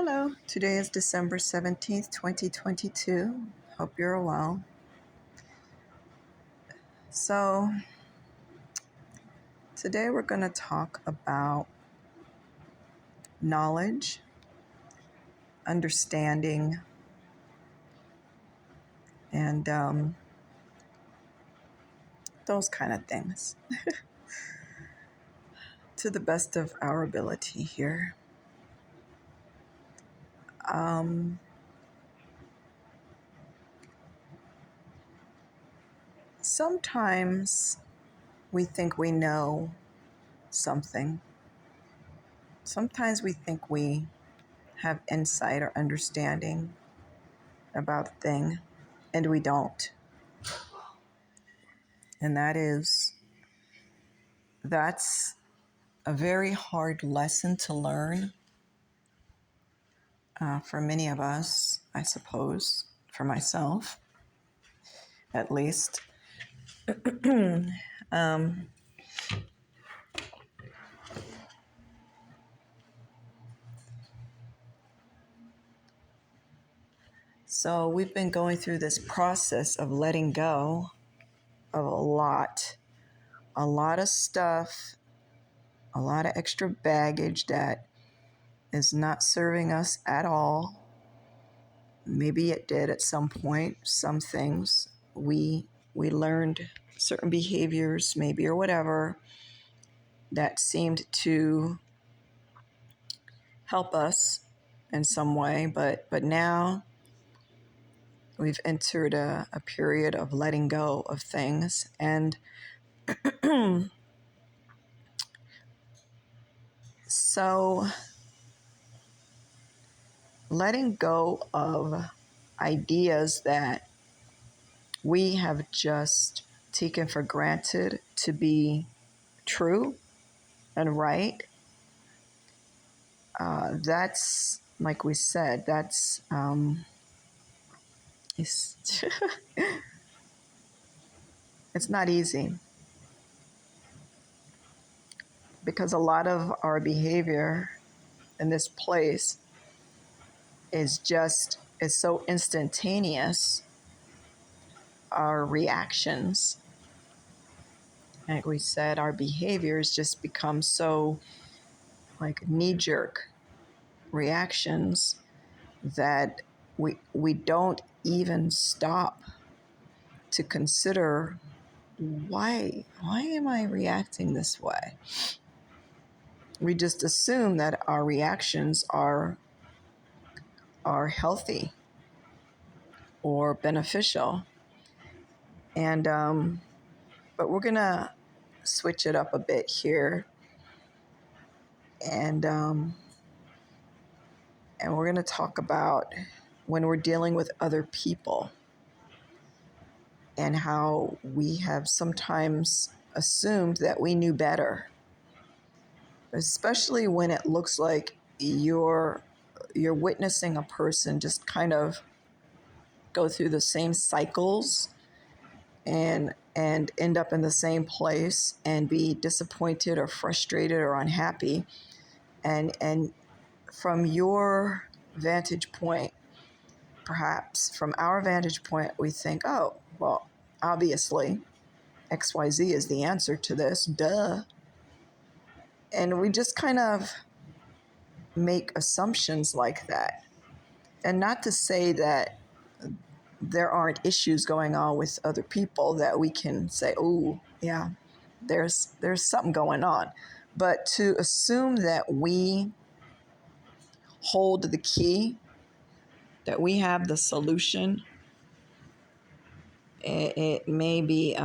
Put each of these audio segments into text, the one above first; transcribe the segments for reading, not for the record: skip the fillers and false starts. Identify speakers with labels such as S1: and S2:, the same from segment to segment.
S1: Hello, today is December 17th, 2022. Hope you're well. So, today we're going to talk about knowledge, understanding, and those kind of things to the best of our ability here. Sometimes we think we know something. Sometimes we think we have insight or understanding about a thing, and we don't. And that's a very hard lesson to learn for many of us, I suppose, for myself at least. So we've been going through this process of letting go of a lot of stuff, a lot of extra baggage that is not serving us at all. Maybe it did at some point. Some things we learned certain behaviors, maybe, or whatever, that seemed to help us in some way, but now we've entered a period of letting go of things. And so letting go of ideas that we have just taken for granted to be true and right, that's, like we said, that's it's, it's not easy, because a lot of our behavior in this place is so instantaneous. Our reactions, like we said, our behaviors just become so like knee-jerk reactions that we don't even stop to consider why am I reacting this way. We just assume that our reactions are healthy or beneficial, and but we're gonna switch it up a bit here, and we're gonna talk about when we're dealing with other people and how we have sometimes assumed that we knew better, especially when it looks like you're witnessing a person just kind of go through the same cycles and end up in the same place and be disappointed or frustrated or unhappy, and from your vantage point, perhaps from our vantage point, we think, oh, well, obviously XYZ is the answer to this, duh. And we just kind of make assumptions like that. And not to say that there aren't issues going on with other people that we can say, oh, yeah, there's something going on. But to assume that we hold the key, that we have the solution, it may be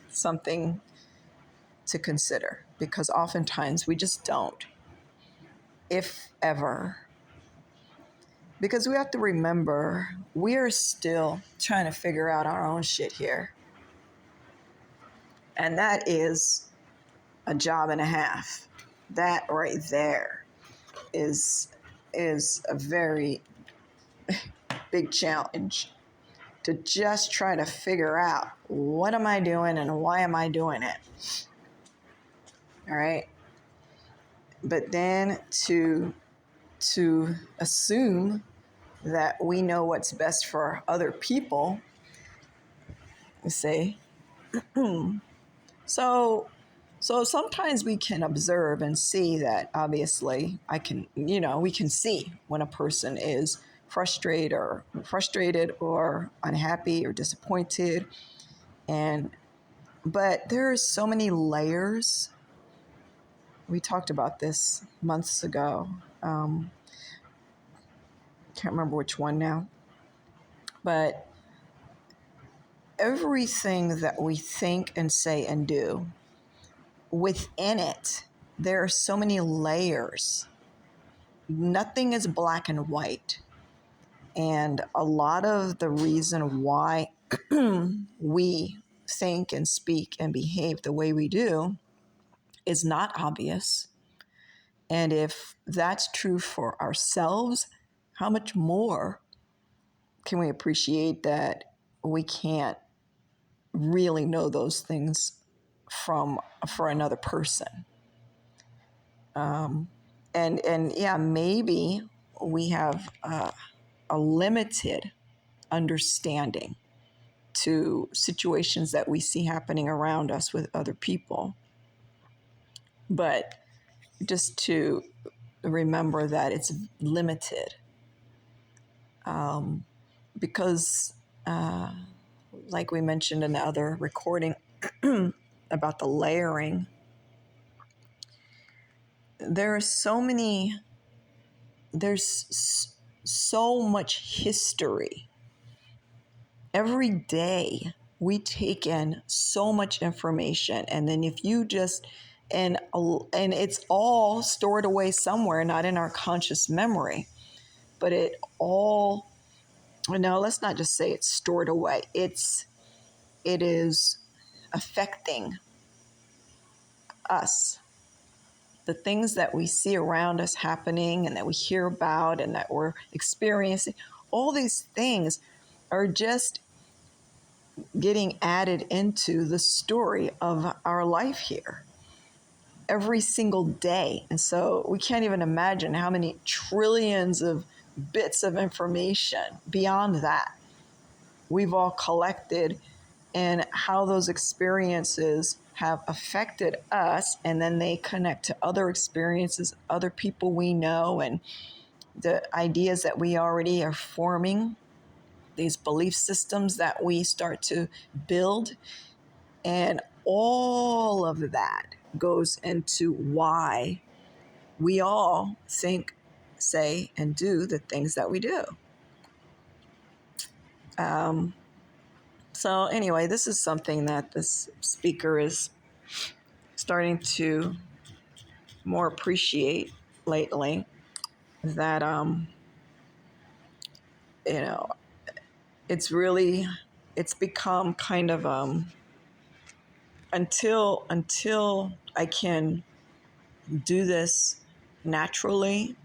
S1: something to consider, because oftentimes we just don't, if ever. Because we have to remember, we're still trying to figure out our own shit here. And that is a job and a half. That right there is a very big challenge, to just try to figure out, what am I doing and why am I doing it? All right. But then to to assume that we know what's best for other people, you see. So sometimes we can observe and see that obviously we can see when a person is frustrated or unhappy or disappointed. But there's so many layers. We talked about this months ago. Can't remember which one now. But everything that we think and say and do, within it, there are so many layers. Nothing is black and white. And a lot of the reason why we think and speak and behave the way we do is not obvious. And if that's true for ourselves, how much more can we appreciate that we can't really know those things for another person? And yeah, maybe we have a limited understanding to situations that we see happening around us with other people. But just to remember that it's limited. Because, like we mentioned in the other recording about the layering, there's so much history. Every day we take in so much information, and then if you just and it's all stored away somewhere, not in our conscious memory, but it all, no, let's not just say it's stored away. It is affecting us. The things that we see around us happening and that we hear about and that we're experiencing, all these things are just getting added into the story of our life here every single day. And so we can't even imagine how many trillions of bits of information beyond that we've all collected, and how those experiences have affected us, and then they connect to other experiences, other people we know, and the ideas that we already are forming, these belief systems that we start to build. And all of that goes into why we all think, say, and do the things that we do. So anyway, this is something that this speaker is starting to more appreciate lately, that it's become kind of until I can do this naturally,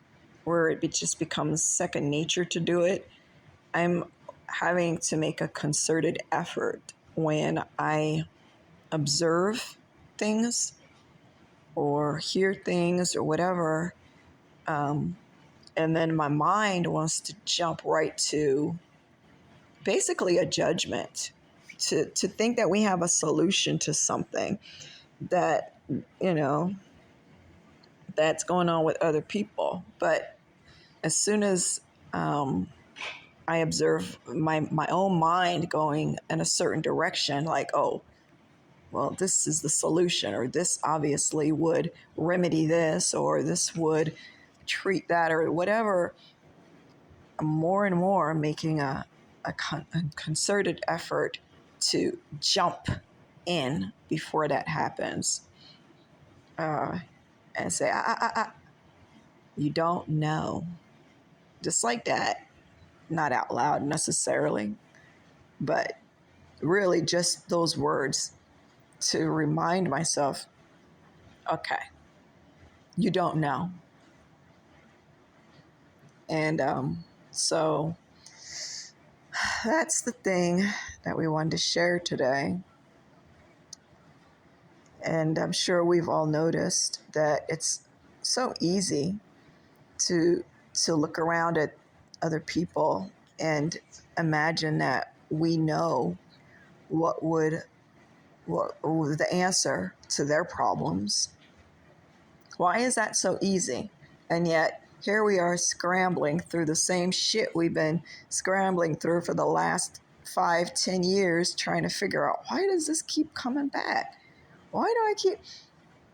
S1: where it just becomes second nature to do it, I'm having to make a concerted effort when I observe things or hear things or whatever, and then my mind wants to jump right to basically a judgment, to think that we have a solution to something that, that's going on with other people. But as soon as I observe my own mind going in a certain direction, like, oh, well, this is the solution, or this obviously would remedy this, or this would treat that, or whatever, I'm more and more making a concerted effort to jump in before that happens, and say, you don't know. Just like that. Not out loud necessarily, but really just those words to remind myself, okay, you don't know. And so that's the thing that we wanted to share today. And I'm sure we've all noticed that it's so easy to to look around at other people and imagine that we know what the answer to their problems. Why is that so easy? And yet here we are scrambling through the same shit we've been scrambling through for the last 5-10 years, trying to figure out, why does this keep coming back? Why do I keep...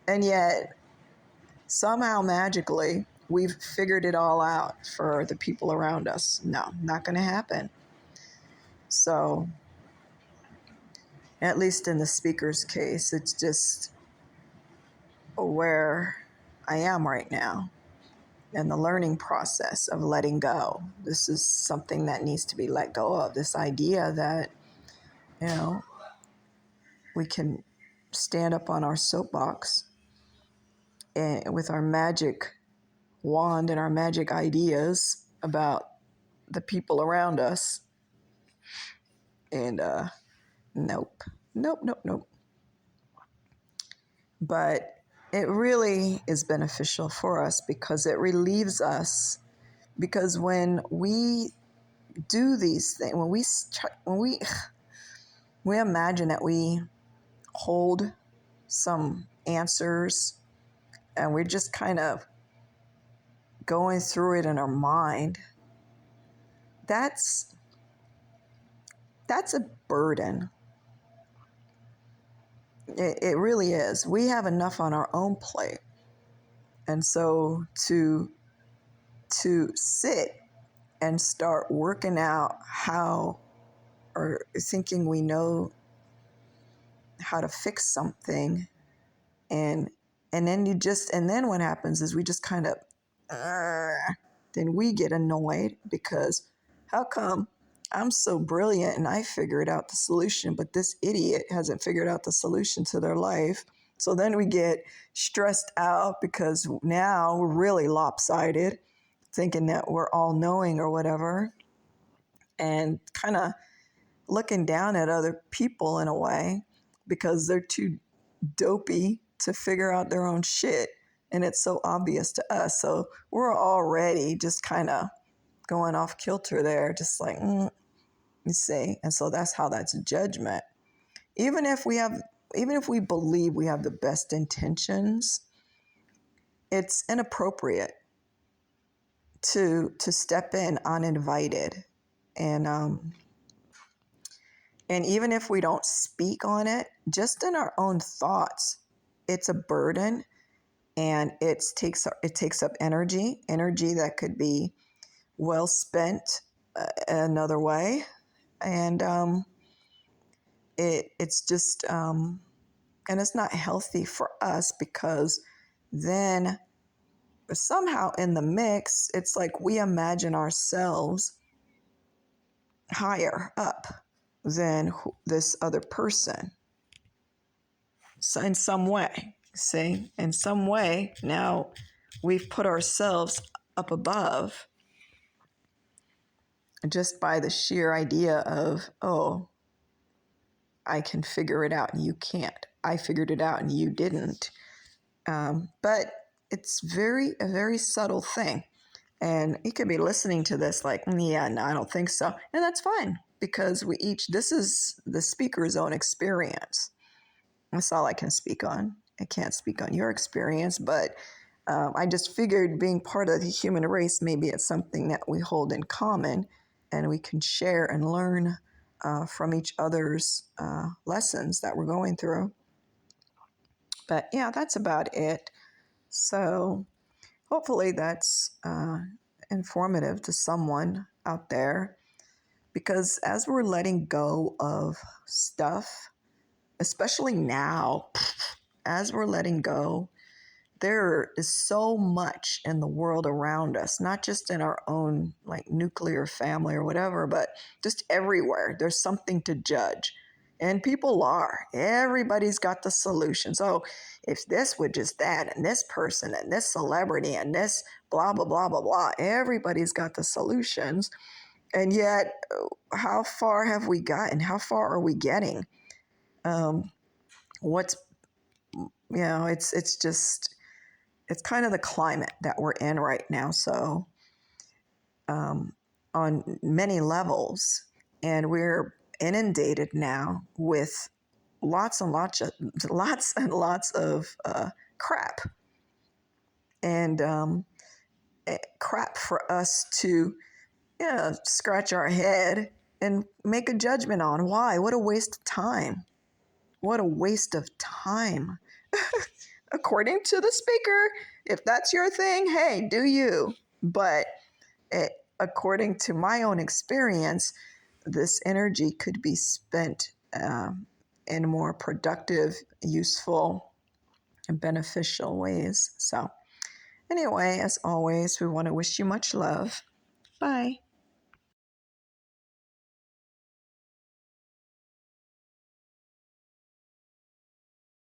S1: And yet somehow magically we've figured it all out for the people around us. No, not going to happen. So at least in the speaker's case, it's just where I am right now and the learning process of letting go. This is something that needs to be let go of, this idea that, you know, we can stand up on our soapbox and with our magic wand and our magic ideas about the people around us. And nope. But it really is beneficial for us because it relieves us. Because when we do these things, when we imagine that we hold some answers and we're just kind of going through it in our mind, that's a burden. It really is. We have enough on our own plate. And so to sit and start working out how, or thinking we know how to fix something, and then what happens is we just kind of then we get annoyed because how come I'm so brilliant and I figured out the solution, but this idiot hasn't figured out the solution to their life? So then we get stressed out because now we're really lopsided, thinking that we're all knowing or whatever, and kind of looking down at other people in a way because they're too dopey to figure out their own shit. And it's so obvious to us. So we're already just kind of going off kilter there, just like, you see. And so that's how that's judgment. Even if we believe we have the best intentions, it's inappropriate to step in uninvited. And even if we don't speak on it, just in our own thoughts, it's a burden, and it takes up energy that could be well spent another way. And it's just and it's not healthy for us, because then somehow in the mix, it's like we imagine ourselves higher up than this other person. So in some way, now we've put ourselves up above just by the sheer idea of, oh, I can figure it out and you can't. I figured it out and you didn't. But it's a very subtle thing. And you could be listening to this like, yeah, no, I don't think so. And that's fine, because this is the speaker's own experience. That's all I can speak on. I can't speak on your experience, but I just figured, being part of the human race, maybe it's something that we hold in common and we can share and learn from each other's lessons that we're going through. But yeah, that's about it. So hopefully that's informative to someone out there, because as we're letting go of stuff, especially now, as we're letting go, there is so much in the world around us, not just in our own like nuclear family or whatever, but just everywhere. There's something to judge. And everybody's got the solution. So if this would just that, and this person, and this celebrity, and this blah, blah, blah, blah, blah, everybody's got the solutions. And yet, how far have we gotten? How far are we getting? It's kind of the climate that we're in right now. So on many levels, and we're inundated now with lots and lots of crap, and crap for us to scratch our head and make a judgment on. Why? What a waste of time. What a waste of time. According to the speaker, if that's your thing, hey, do you. But according to my own experience, this energy could be spent in more productive, useful, and beneficial ways. So, anyway, as always, we want to wish you much love. Bye.